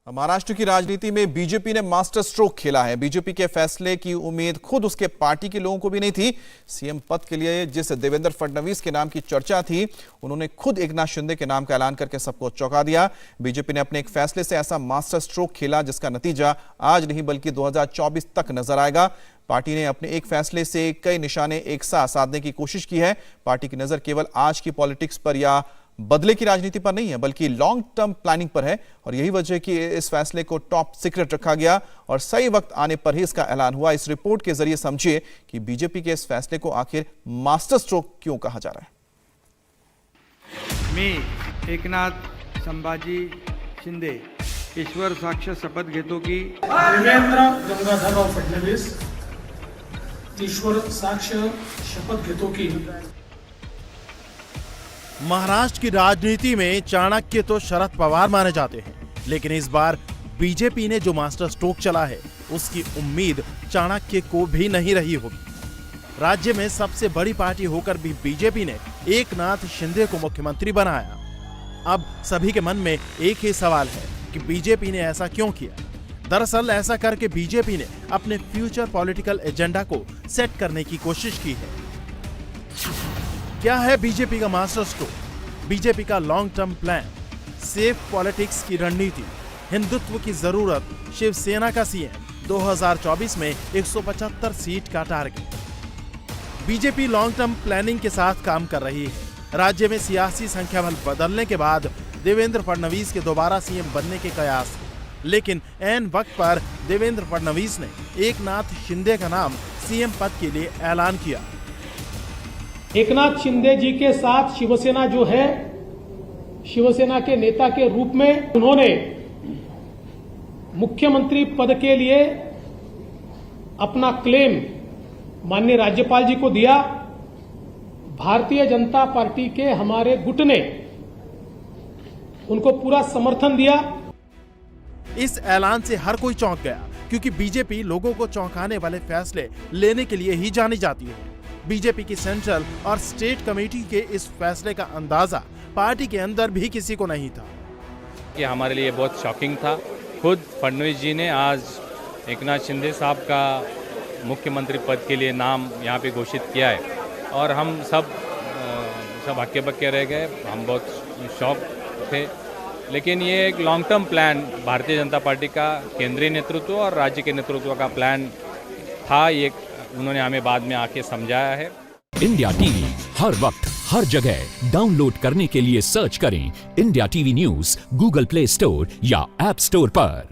महाराष्ट्र की राजनीति में बीजेपी ने मास्टर स्ट्रोक खेला है। बीजेपी के फैसले की उम्मीद खुद उसके पार्टी के लोगों को भी नहीं थी। सीएम पद के लिए जिस देवेंद्र फडणवीस के नाम की चर्चा थी, उन्होंने खुद एकनाथ शिंदे के नाम का ऐलान करके सबको चौंका दिया। बीजेपी ने अपने एक फैसले से ऐसा मास्टर स्ट्रोक खेला जिसका नतीजा आज नहीं बल्कि 2024 तक नजर आएगा। पार्टी ने अपने एक फैसले से कई निशाने एक साथ साधने की कोशिश की है। पार्टी की नजर केवल आज की पॉलिटिक्स पर या बदले की राजनीति पर नहीं है, बल्कि लॉन्ग टर्म प्लानिंग पर है। और यही वजह है कि इस फैसले को टॉप सीक्रेट रखा गया और सही वक्त आने पर ही इसका ऐलान हुआ। इस रिपोर्ट के जरिए समझिए कि बीजेपी के इस फैसले को आखिर मास्टर स्ट्रोक क्यों कहा जा रहा है। मी एकनाथ संभाजी शिंदे ईश्वर साक्ष शपथ घेतो की देवेंद्र गंगाधरराव फडणवीस ईश्वर साक्ष शपथ घेतो की। महाराष्ट्र की राजनीति में चाणक्य तो शरद पवार माने जाते हैं, लेकिन इस बार बीजेपी ने जो मास्टर स्ट्रोक चला है उसकी उम्मीद चाणक्य को भी नहीं रही होगी। राज्य में सबसे बड़ी पार्टी होकर भी बीजेपी ने एकनाथ शिंदे को मुख्यमंत्री बनाया। अब सभी के मन में एक ही सवाल है कि बीजेपी ने ऐसा क्यों किया। दरअसल ऐसा करके बीजेपी ने अपने फ्यूचर पॉलिटिकल एजेंडा को सेट करने की कोशिश की है। क्या है बीजेपी का मास्टर स्ट्रोक? बीजेपी का long term plan, safe politics की रणनीति, हिंदुत्व की जरूरत, शिवसेना का सीएम, 2024 में 175 सीट का target. BJP long term planning के साथ काम कर रही है। राज्य में सियासी संख्या बल बदलने के बाद देवेंद्र फडणवीस के दोबारा सीएम बनने के कयास, लेकिन ऐन वक्त पर देवेंद्र फडणवीस ने एकनाथ शिंदे का नाम सीएम पद के लिए ऐलान किया। एकनाथ शिंदे जी के साथ शिवसेना जो है, शिवसेना के नेता के रूप में उन्होंने मुख्यमंत्री पद के लिए अपना क्लेम माननीय राज्यपाल जी को दिया। भारतीय जनता पार्टी के हमारे गुट ने उनको पूरा समर्थन दिया। इस ऐलान से हर कोई चौंक गया, क्योंकि बीजेपी लोगों को चौंकाने वाले फैसले लेने के लिए ही जानी जाती है। बीजेपी की सेंट्रल और स्टेट कमेटी के इस फैसले का अंदाजा पार्टी के अंदर भी किसी को नहीं था। ये हमारे लिए बहुत शॉकिंग था। खुद फडणवीस जी ने आज एकनाथ शिंदे साहब का मुख्यमंत्री पद के लिए नाम यहाँ पे घोषित किया है और हम सब हक्के बक्के रह गए। हम बहुत शॉक थे, लेकिन ये एक long term plan Bharatiya Janata party का केंद्रीय नेतृत्व और राज्य के नेतृत्व का प्लान था। ये उन्होंने हमें बाद में आके समझाया है। इंडिया टीवी हर वक्त हर जगह डाउनलोड करने के लिए सर्च करें India TV news Google play store या ऐप स्टोर पर।